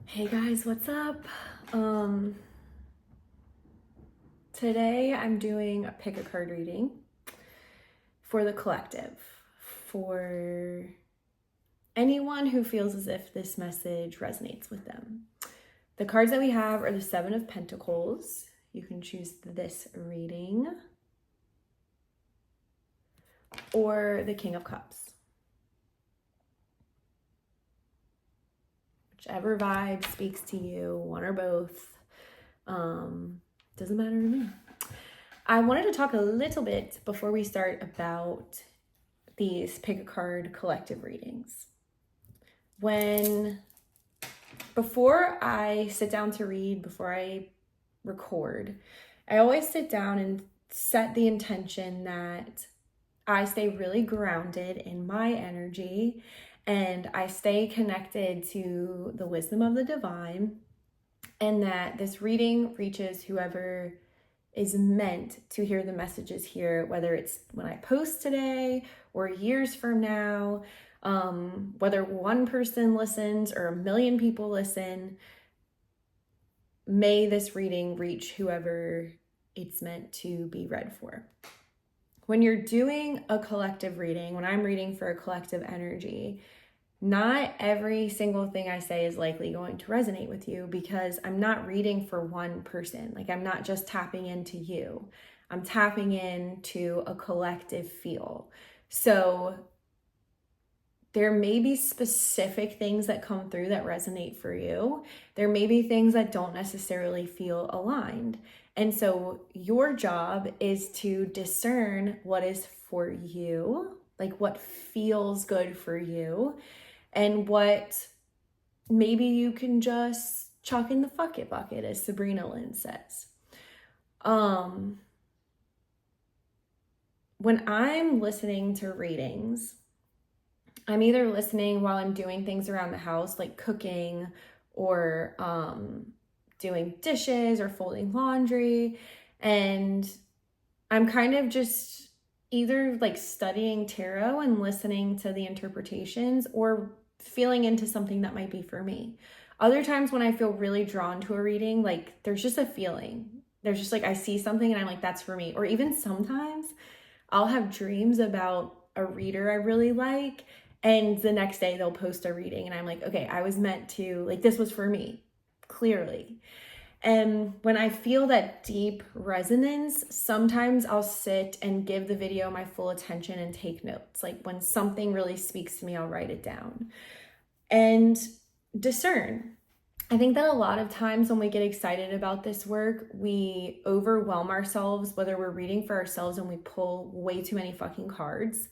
Hey guys, what's up? Today I'm doing a pick a card reading for the collective, for anyone who feels as if this message resonates with them. The cards that we have are the Seven of Pentacles. You can choose this reading, or the King of Cups. Whichever vibe speaks to you, one or both, doesn't matter to me. I wanted to talk a little bit before we start about these pick a card collective readings. Before I sit down to read, before I record, I always sit down and set the intention that I stay really grounded in my energy and I stay connected to the wisdom of the divine, and that this reading reaches whoever is meant to hear the messages here, whether it's when I post today or years from now, whether one person listens or a million people listen. May this reading reach whoever it's meant to be read for. When you're doing a collective reading, when I'm reading for a collective energy, not every single thing I say is likely going to resonate with you, because I'm not reading for one person. Like, I'm not just tapping into you. I'm tapping into a collective feel. So there may be specific things that come through that resonate for you. There may be things that don't necessarily feel aligned. And so your job is to discern what is for you, like what feels good for you, and what maybe you can just chuck in the fuck it bucket, as Sabrina Lynn says. When I'm listening to readings, I'm either listening while I'm doing things around the house, like cooking or doing dishes or folding laundry. And I'm kind of just either like studying tarot and listening to the interpretations, or feeling into something that might be for me. Other times when I feel really drawn to a reading, like there's just a feeling. There's just like, I see something and I'm like, that's for me. Or even sometimes I'll have dreams about a reader I really like, and the next day they'll post a reading and I'm like, okay, I was meant to, like, this was for me, clearly. And when I feel that deep resonance, sometimes I'll sit and give the video my full attention and take notes. Like, when something really speaks to me, I'll write it down and discern. I think that a lot of times when we get excited about this work, we overwhelm ourselves, whether we're reading for ourselves and we pull way too many fucking cards,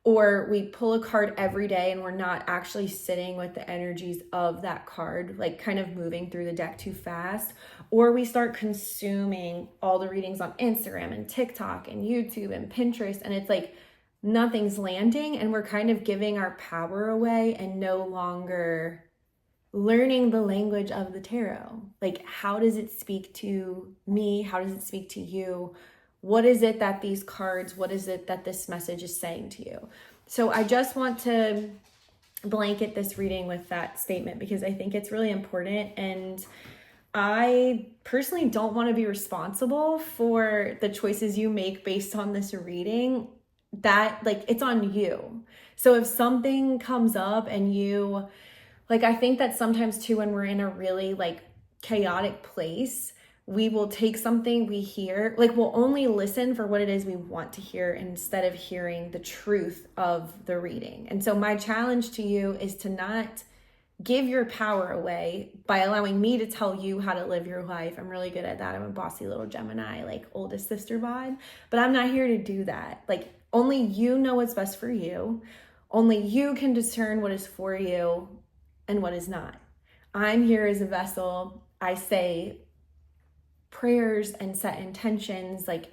or we pull a card every day and we're not actually sitting with the energies of that card, like kind of moving through the deck too fast, or we start consuming all the readings on Instagram and TikTok and YouTube and Pinterest, and it's like nothing's landing, and we're kind of giving our power away and no longer learning the language of the tarot. Like, how does it speak to me? How does it speak to you? What is it that these cards, what is it that this message is saying to you? So I just want to blanket this reading with that statement, because I think it's really important. And I personally don't want to be responsible for the choices you make based on this reading. That, like, it's on you. So if something comes up and you, like, I think that sometimes too, when we're in a really like chaotic place, we will take something we hear, like we'll only listen for what it is we want to hear instead of hearing the truth of the reading. And so my challenge to you is to not give your power away by allowing me to tell you how to live your life. I'm really good at that. I'm a bossy little Gemini, like oldest sister vibe, but I'm not here to do that. Like, only you know what's best for you. Only you can discern what is for you and what is not. I'm here as a vessel. I say prayers and set intentions. Like,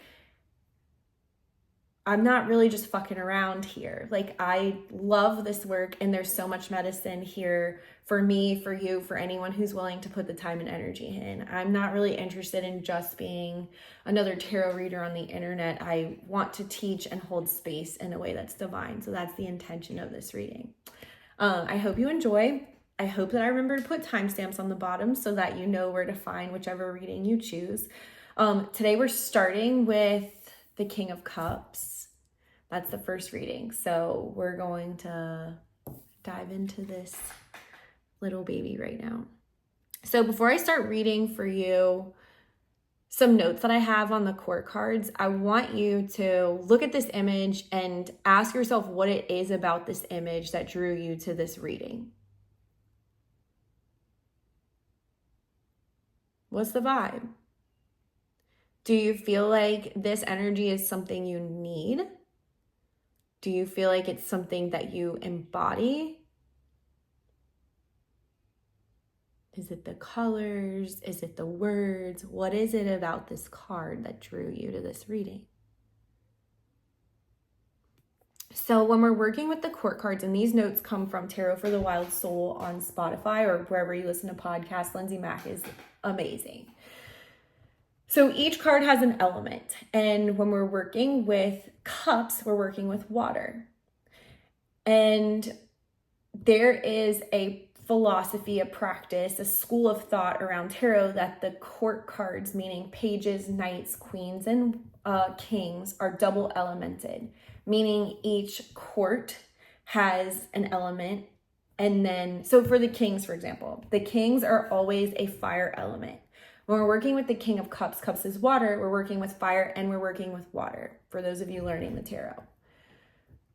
I'm not really just fucking around here. Like, I love this work, and there's so much medicine here for me, for you, for anyone who's willing to put the time and energy in. I'm not really interested in just being another tarot reader on the internet. I want to teach and hold space in a way that's divine. So that's the intention of this reading. I hope you enjoy. I hope that I remember to put timestamps on the bottom so that you know where to find whichever reading you choose. Today we're starting with the King of Cups. That's the first reading. So we're going to dive into this little baby right now. So before I start reading for you some notes that I have on the court cards, I want you to look at this image and ask yourself what it is about this image that drew you to this reading. What's the vibe? Do you feel like this energy is something you need? Do you feel like it's something that you embody? Is it the colors? Is it the words? What is it about this card that drew you to this reading? So when we're working with the court cards, and these notes come from Tarot for the Wild Soul on Spotify or wherever you listen to podcasts, Lindsay Mack is amazing. So each card has an element, and when we're working with cups, we're working with water. And there is a philosophy, a practice, a school of thought around tarot that the court cards, meaning pages, knights, queens, and kings, are double elemented, meaning each court has an element. And then, so for the kings, for example, the kings are always a fire element. When we're working with the King of Cups, cups is water, we're working with fire and we're working with water, for those of you learning the tarot.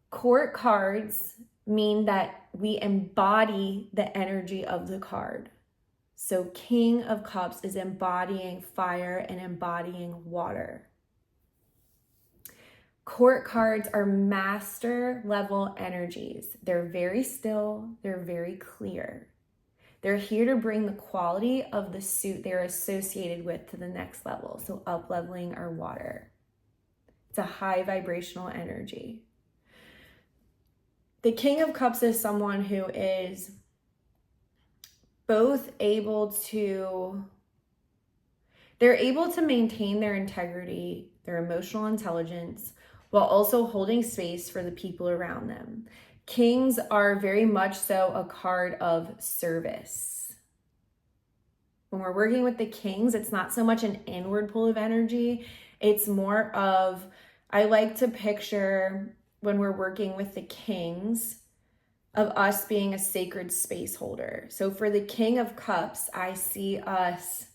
Court cards mean that we embody the energy of the card. So King of Cups is embodying fire and embodying water. Court cards are master level energies. They're very still, they're very clear. They're here to bring the quality of the suit they're associated with to the next level. So up-leveling our water. It's a high vibrational energy. The King of Cups is someone who is both able to, they're able to maintain their integrity, their emotional intelligence, while also holding space for the people around them. Kings are very much so a card of service. When we're working with the kings, it's not so much an inward pull of energy. It's more of, I like to picture when we're working with the kings, of us being a sacred space holder. So for the King of Cups, I see us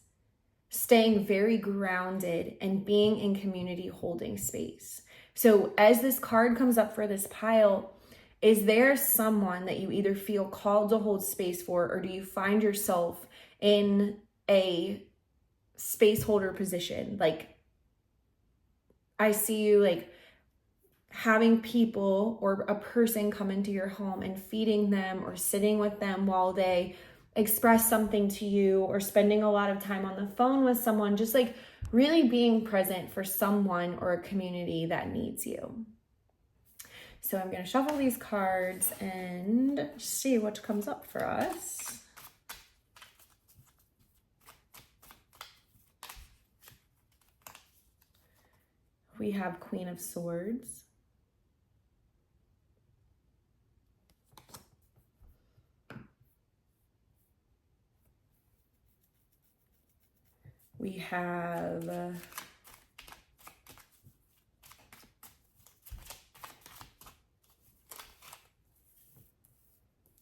staying very grounded and being in community, holding space. So as this card comes up for this pile, is there someone that you either feel called to hold space for, or do you find yourself in a space holder position? Like, I see you like having people or a person come into your home and feeding them or sitting with them while they express something to you, or spending a lot of time on the phone with someone, just like really being present for someone or a community that needs you. So I'm going to shuffle these cards and see what comes up for us. We have Queen of Swords. We have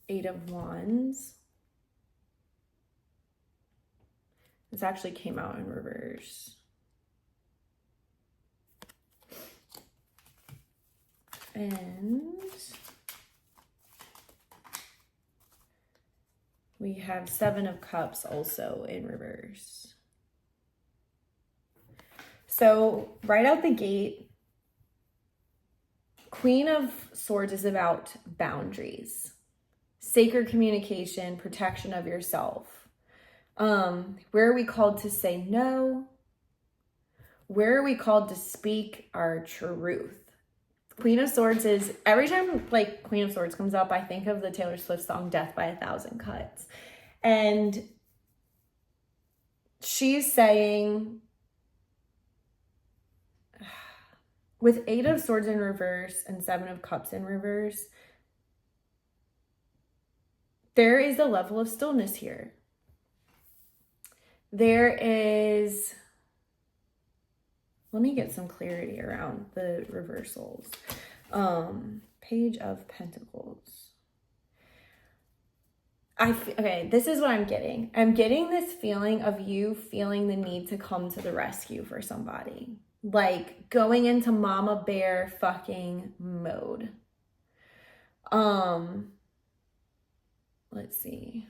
Eight of Wands. This actually came out in reverse. And we have Seven of Cups also in reverse. So right out the gate, Queen of Swords is about boundaries, sacred communication, protection of yourself. Where are we called to say no? Where are we called to speak our truth? Queen of Swords is, every time like Queen of Swords comes up, I think of the Taylor Swift song Death by a Thousand Cuts. And she's saying, with 8 of Swords in reverse and 7 of Cups in reverse, there is a level of stillness here. There is, let me get some clarity around the reversals. Page of Pentacles. Okay, this is what I'm getting. I'm getting this feeling of you feeling the need to come to the rescue for somebody. Like going into mama bear fucking mode. Let's see.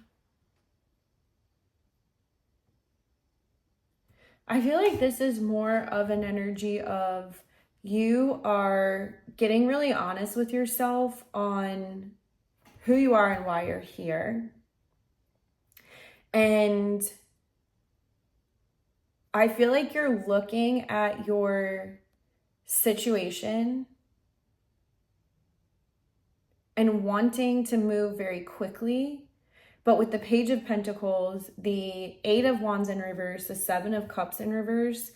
I feel like this is more of an energy of you are getting really honest with yourself on who you are and why you're here. And I feel like you're looking at your situation and wanting to move very quickly. But with the Page of Pentacles, the 8 of Wands in reverse, the 7 of Cups in reverse,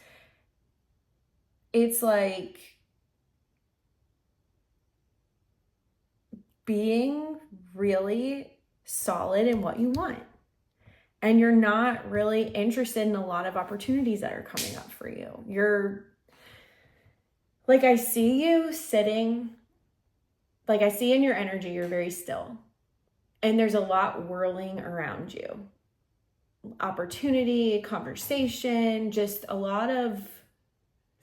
it's like being really solid in what you want. And you're not really interested in a lot of opportunities that are coming up for you. You're like, I see you sitting, like I see in your energy, you're very still. And there's a lot whirling around you. Opportunity, conversation, just a lot of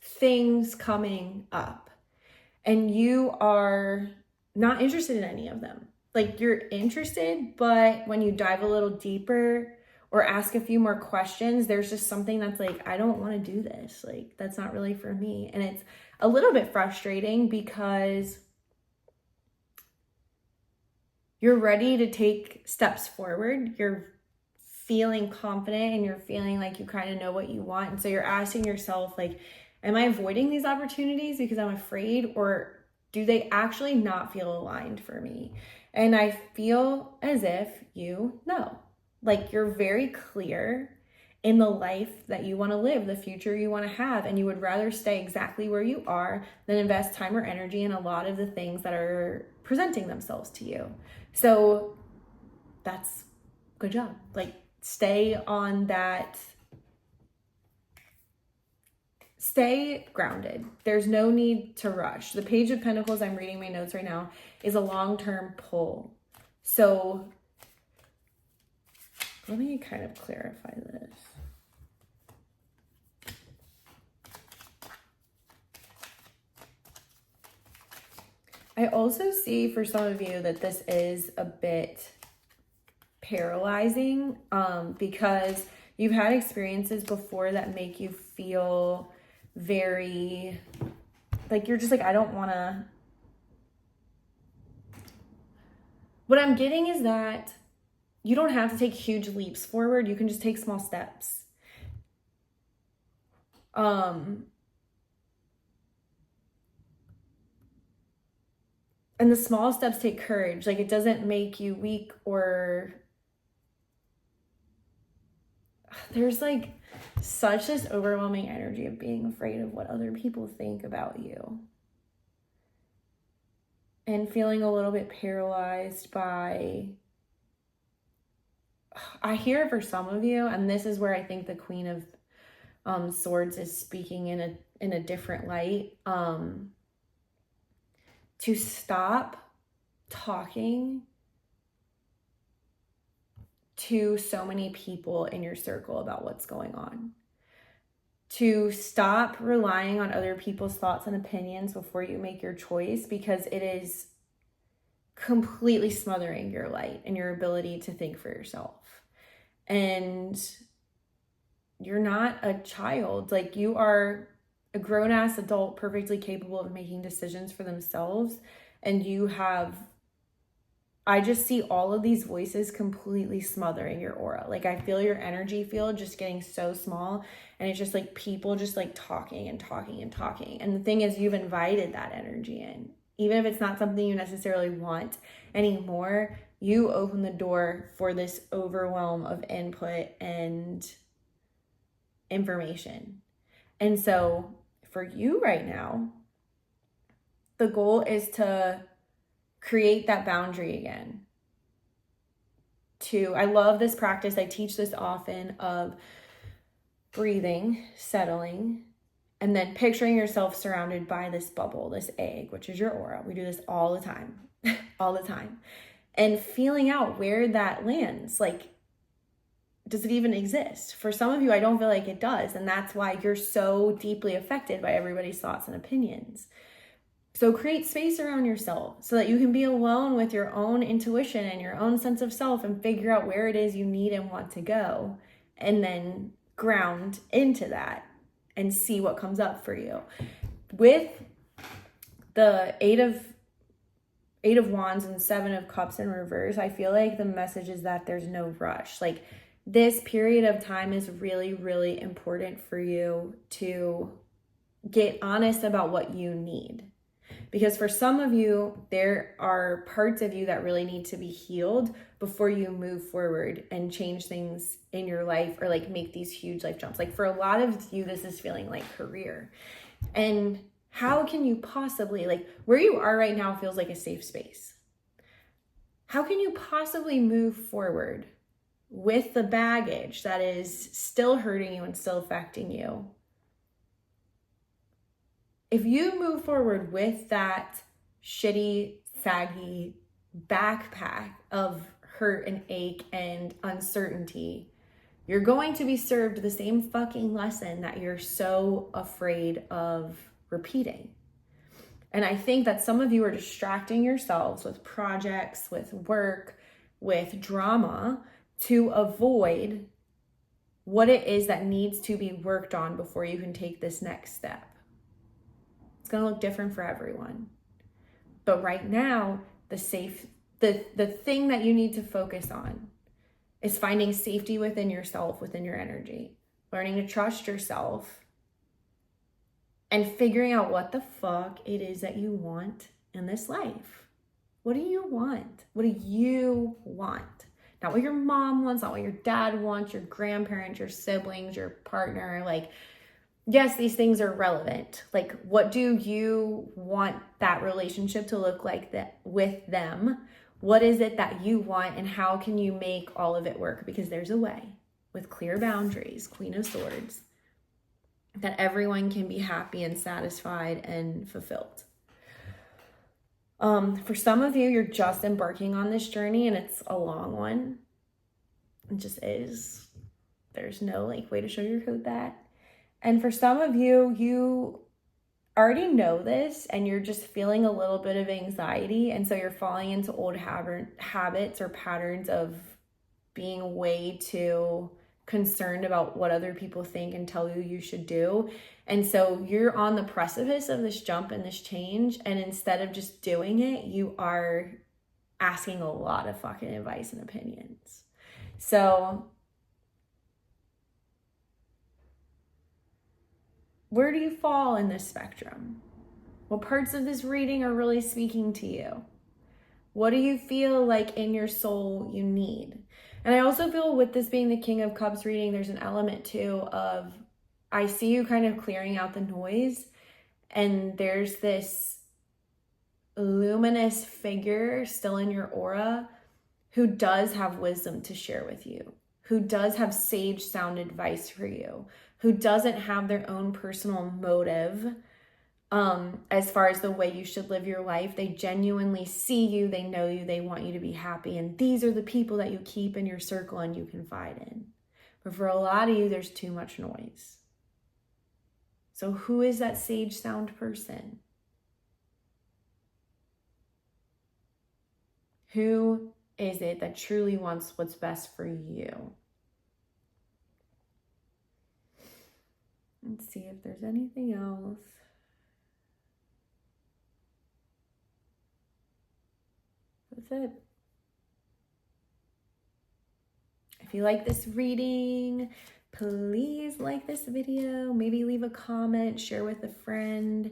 things coming up. And you are not interested in any of them. Like you're interested, but when you dive a little deeper or ask a few more questions, there's just something that's like, I don't want to do this. Like, that's not really for me. And it's a little bit frustrating because you're ready to take steps forward. You're feeling confident and you're feeling like you kind of know what you want. And so you're asking yourself, like, am I avoiding these opportunities because I'm afraid, or do they actually not feel aligned for me? And I feel as if you know, like you're very clear in the life that you want to live, the future you want to have, and you would rather stay exactly where you are than invest time or energy in a lot of the things that are presenting themselves to you. So that's good job. Like stay on that, stay grounded. There's no need to rush. The Page of Pentacles, I'm reading my notes right now, is a long-term pull. So let me kind of clarify this. I also see for some of you that this is a bit paralyzing because you've had experiences before that make you feel very, like you're just like, I don't want to. What I'm getting is that you don't have to take huge leaps forward. You can just take small steps. And the small steps take courage. Like it doesn't make you weak or there's like such this overwhelming energy of being afraid of what other people think about you. And feeling a little bit paralyzed by, I hear for some of you, and this is where I think the Queen of Swords is speaking in a different light, to stop talking to so many people in your circle about what's going on. To stop relying on other people's thoughts and opinions before you make your choice, because it is completely smothering your light and your ability to think for yourself. And you're not a child. Like you are a grown-ass adult, perfectly capable of making decisions for themselves. And you have, I just see all of these voices completely smothering your aura. Like I feel your energy field just getting so small, and it's just like people just like talking and talking and talking. And the thing is, you've invited that energy in. even if it's not something you necessarily want anymore, you open the door for this overwhelm of input and information. And so for you right now, the goal is to create that boundary again. I love this practice. I teach this often of breathing, settling, and then picturing yourself surrounded by this bubble, this egg, which is your aura. We do this all the time, all the time. And feeling out where that lands. Like, does it even exist? For some of you, I don't feel like it does. And that's why you're so deeply affected by everybody's thoughts and opinions. So create space around yourself so that you can be alone with your own intuition and your own sense of self and figure out where it is you need and want to go. And then ground into that and see what comes up for you. With the Eight of Wands and Seven of Cups in reverse, I feel like the message is that there's no rush. Like, this period of time is really, really important for you to get honest about what you need. Because for some of you, there are parts of you that really need to be healed before you move forward and change things in your life or like make these huge life jumps. Like, for a lot of you, this is feeling like career. And how can you possibly, like, where you are right now feels like a safe space. How can you possibly move forward with the baggage that is still hurting you and still affecting you? If you move forward with that shitty, saggy backpack of hurt and ache and uncertainty, you're going to be served the same fucking lesson that you're so afraid of repeating. And I think that some of you are distracting yourselves with projects, with work, with drama to avoid what it is that needs to be worked on before you can take this next step. It's going to look different for everyone. But right now, the thing that you need to focus on is finding safety within yourself, within your energy, learning to trust yourself, and figuring out what the fuck it is that you want in this life. What do you want? What do you want? Not what your mom wants, not what your dad wants, your grandparents, your siblings, your partner. Like, yes, these things are relevant. Like, what do you want that relationship to look like with them? What is it that you want, and how can you make all of it work? Because there's a way, with clear boundaries, Queen of Swords, that everyone can be happy and satisfied and fulfilled. For some of you, you're just embarking on this journey and it's a long one. It just is. There's no like way to sugarcoat that. And for some of you, you already know this and you're just feeling a little bit of anxiety. And so you're falling into old habits or patterns of being way too concerned about what other people think and tell you should do. And so you're on the precipice of this jump and this change. And instead of just doing it, you are asking a lot of fucking advice and opinions. So where do you fall in this spectrum? What parts of this reading are really speaking to you? What do you feel like in your soul you need? And I also feel with this being the King of Cups reading, there's an element too of, I see you kind of clearing out the noise, and there's this luminous figure still in your aura who does have wisdom to share with you, who does have sage sound advice for you, who doesn't have their own personal motive as far as the way you should live your life. They genuinely see you, they know you, they want you to be happy. And these are the people that you keep in your circle and you confide in. But for a lot of you, there's too much noise. So who is that sage sound person? Who is it that truly wants what's best for you? Let's see if there's anything else. That's it. If you like this reading, please like this video. Maybe leave a comment, share with a friend.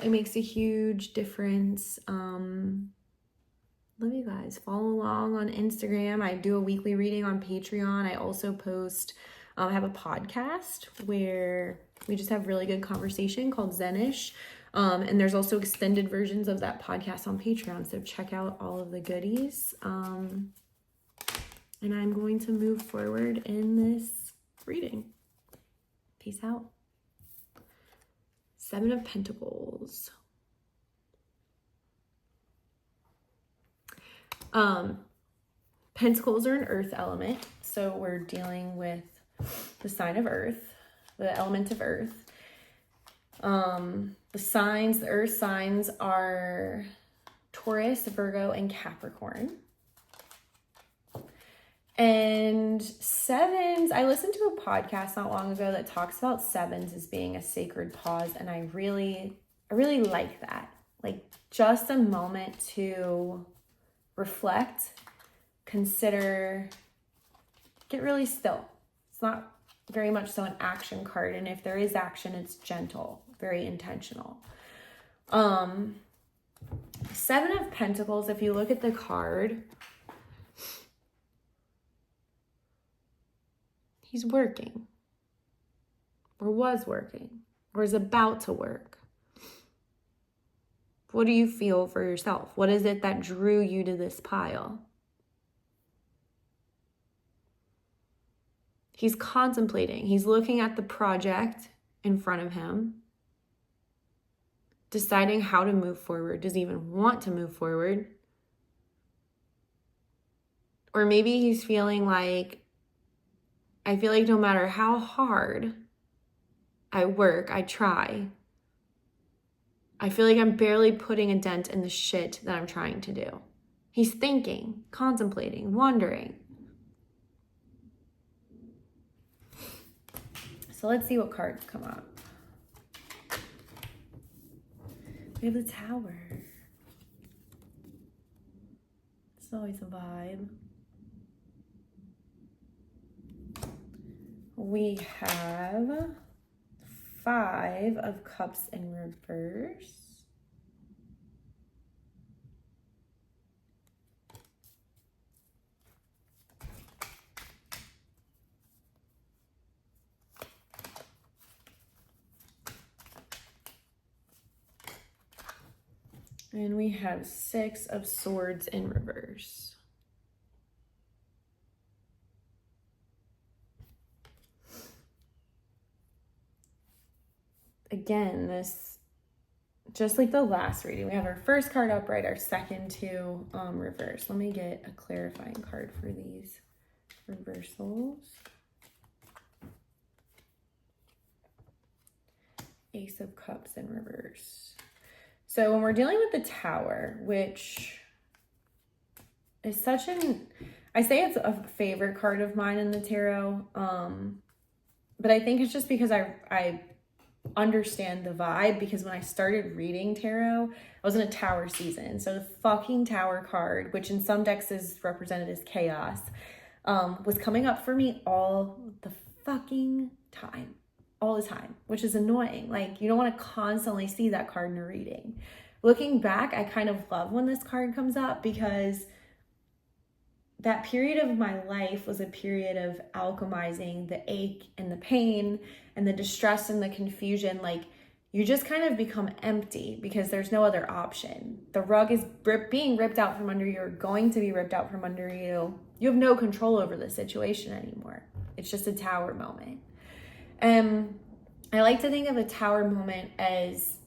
It makes a huge difference. Love you guys. Follow along on Instagram. I do a weekly reading on Patreon. I also post, I have a podcast where we just have really good conversation called Zenish. And there's also extended versions of that podcast on Patreon. So check out all of the goodies. And I'm going to move forward in this reading. Peace out. 7 of Pentacles. Pentacles are an earth element, so we're dealing with the sign of earth, the element of earth. The signs, the earth signs are Taurus, Virgo, and Capricorn. And sevens, I listened to a podcast not long ago that talks about sevens as being a sacred pause, and I really like that. Like, just a moment to reflect, consider, get really still. It's not very much so an action card, and if there is action, it's gentle, very intentional. 7 of Pentacles, if you look at the card, he's working, or was working, or is about to work. What do you feel for yourself? What is it that drew you to this pile? He's contemplating. He's looking at the project in front of him, deciding how to move forward. Does he even want to move forward? Or maybe he's feeling like, I feel like no matter how hard I work, I try, I feel like I'm barely putting a dent in the shit that I'm trying to do. He's thinking, contemplating, wondering. So let's see what cards come up. We have the Tower. It's always a vibe. We have 5 of Cups in reverse. And we have 6 of Swords in reverse. Again, this, just like the last reading, we have our first card upright, our second 2 reverse. Let me get a clarifying card for these reversals. Ace of Cups in reverse. So when we're dealing with the Tower, which is such an, I say it's a favorite card of mine in the tarot, but I think it's just because I understand the vibe, because when I started reading tarot, I was in a Tower season. So the fucking Tower card, which in some decks is represented as chaos, was coming up for me all the fucking time. All the time, which is annoying. Like, you don't want to constantly see that card in a reading. Looking back, I kind of love when this card comes up, because that period of my life was a period of alchemizing the ache and the pain and the distress and the confusion. Like, you just kind of become empty because there's no other option. The rug is being ripped out from under you, or going to be ripped out from under you. You have no control over the situation anymore. It's just a Tower moment. I like to think of a Tower moment as,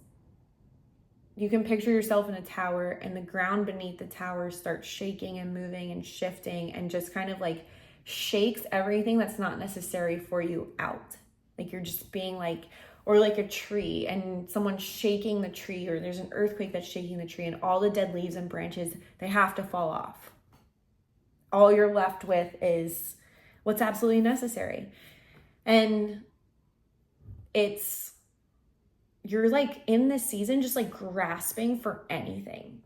you can picture yourself in a tower and the ground beneath the tower starts shaking and moving and shifting and just kind of like shakes everything that's not necessary for you out. Like, you're just being like, or like a tree and someone's shaking the tree, or there's an earthquake that's shaking the tree and all the dead leaves and branches, they have to fall off. All you're left with is what's absolutely necessary. And you're like in this season just like grasping for anything.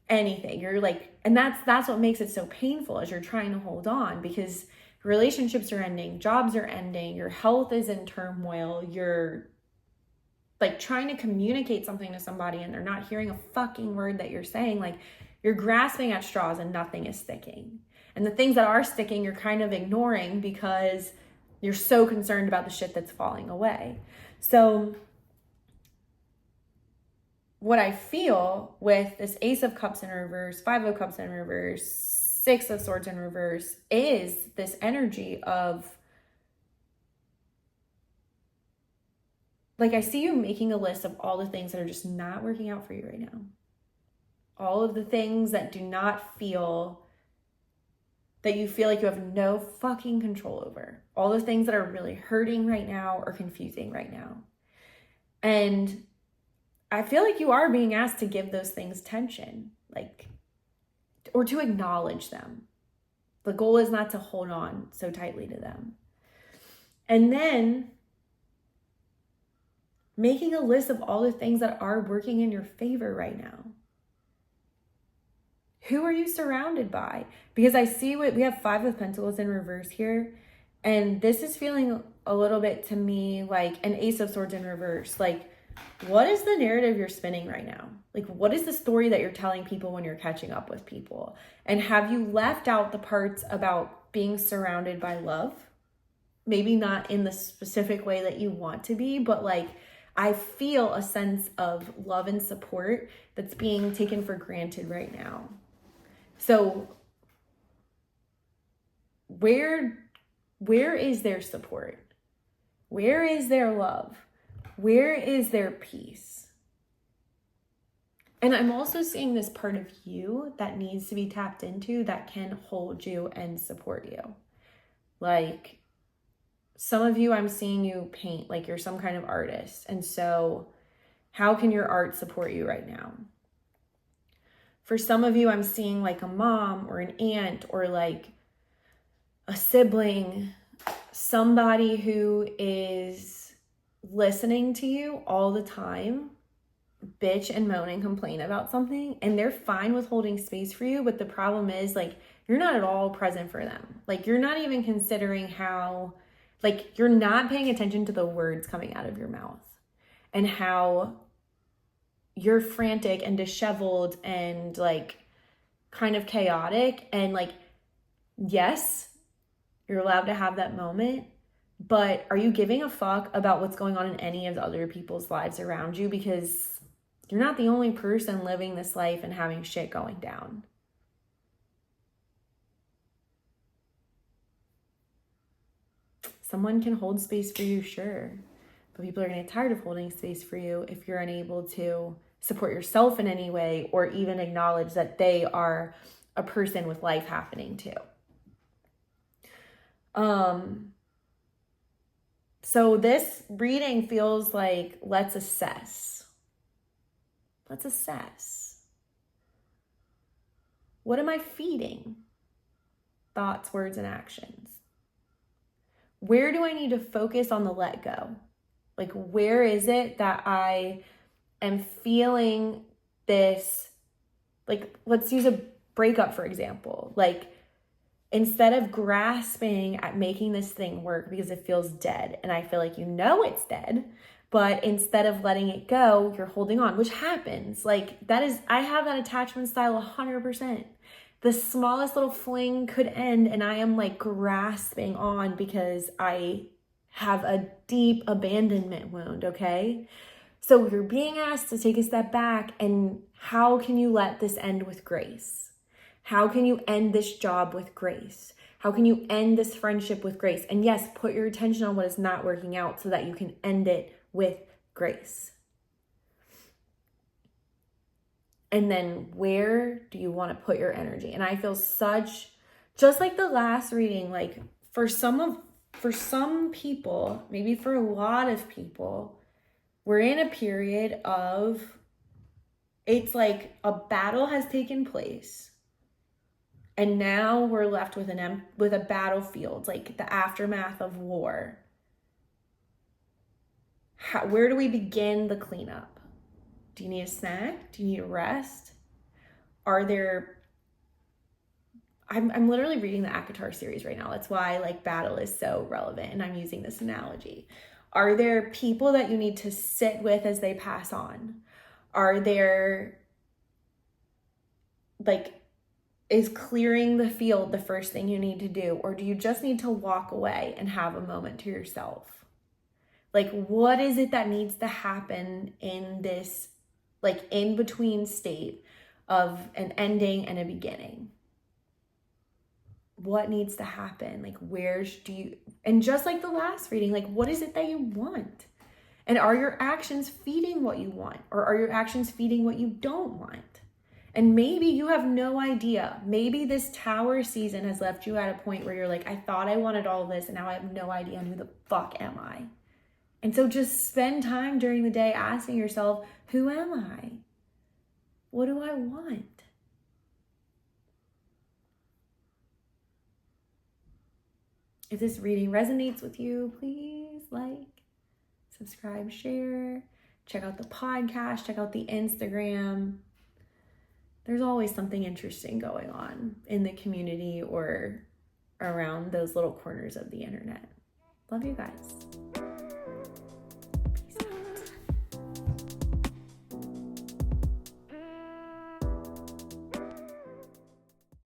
You're like, and that's what makes it so painful, as you're trying to hold on, because relationships are ending, jobs are ending, your health is in turmoil, you're like trying to communicate something to somebody and they're not hearing a fucking word that you're saying, like you're grasping at straws and nothing is sticking. And the things that are sticking, you're kind of ignoring because you're so concerned about the shit that's falling away. So what I feel with this Ace of Cups in reverse, Five of Cups in reverse, Six of Swords in reverse is this energy of, like, I see you making a list of all the things that are just not working out for you right now. All of the things that do not feel, that you feel like you have no fucking control over. All the things that are really hurting right now or confusing right now. And I feel like you are being asked to give those things tension, like, or to acknowledge them. The goal is not to hold on so tightly to them. And then making a list of all the things that are working in your favor right now. Who are you surrounded by? Because I see we have Five of Pentacles in reverse here. And this is feeling a little bit to me like an Ace of Swords in reverse. Like, what is the narrative you're spinning right now? Like, what is the story that you're telling people when you're catching up with people? And have you left out the parts about being surrounded by love? Maybe not in the specific way that you want to be, but like, I feel a sense of love and support that's being taken for granted right now. So where is their support? Where is their love? Where is their peace? And I'm also seeing this part of you that needs to be tapped into that can hold you and support you. Like, some of you, I'm seeing you paint, like you're some kind of artist. And so how can your art support you right now? For some of you, I'm seeing like a mom or an aunt or like a sibling, somebody who is listening to you all the time, bitch and moan and complain about something, and they're fine with holding space for you, but the problem is like you're not at all present for them. Like, you're not even considering how, like, you're not paying attention to the words coming out of your mouth and how you're frantic and disheveled and like kind of chaotic. And like, yes, you're allowed to have that moment, but are you giving a fuck about what's going on in any of the other people's lives around you? Because you're not the only person living this life and having shit going down. Someone can hold space for you, sure, but people are going to get tired of holding space for you if you're unable to support yourself in any way or even acknowledge that they are a person with life happening too. So this reading feels like, let's assess. Let's assess. What am I feeding? Thoughts, words, and actions. Where do I need to focus on the let go? Like, where is it that I am feeling this, like, let's use a breakup, for example. Like, instead of grasping at making this thing work because it feels dead, and I feel like you know it's dead, but instead of letting it go, you're holding on, which happens. Like, that is, I have that attachment style 100%. The smallest little fling could end and I am like grasping on because I have a deep abandonment wound, okay? So you're being asked to take a step back, and how can you let this end with grace? How can you end this job with grace? How can you end this friendship with grace? And yes, put your attention on what is not working out so that you can end it with grace. And then where do you want to put your energy? And I feel such, just like the last reading, like for some people, maybe for a lot of people, we're in a period of, it's like a battle has taken place. And now we're left with a battlefield, like the aftermath of war. Where do we begin the cleanup? Do you need a snack? Do you need a rest? I'm literally reading the ACOTAR series right now. That's why like battle is so relevant, and I'm using this analogy. Are there people that you need to sit with as they pass on? Are there, like, is clearing the field the first thing you need to do? Or do you just need to walk away and have a moment to yourself? Like, what is it that needs to happen in this, like, in between state of an ending and a beginning? What needs to happen? Like, and just like the last reading, like, what is it that you want? And are your actions feeding what you want? Or are your actions feeding what you don't want? And maybe you have no idea. Maybe this tower season has left you at a point where you're like, I thought I wanted all of this, and now I have no idea who the fuck am I? And so just spend time during the day asking yourself, who am I? What do I want? If this reading resonates with you, please like, subscribe, share, check out the podcast, check out the Instagram. There's always something interesting going on in the community or around those little corners of the internet. Love you guys.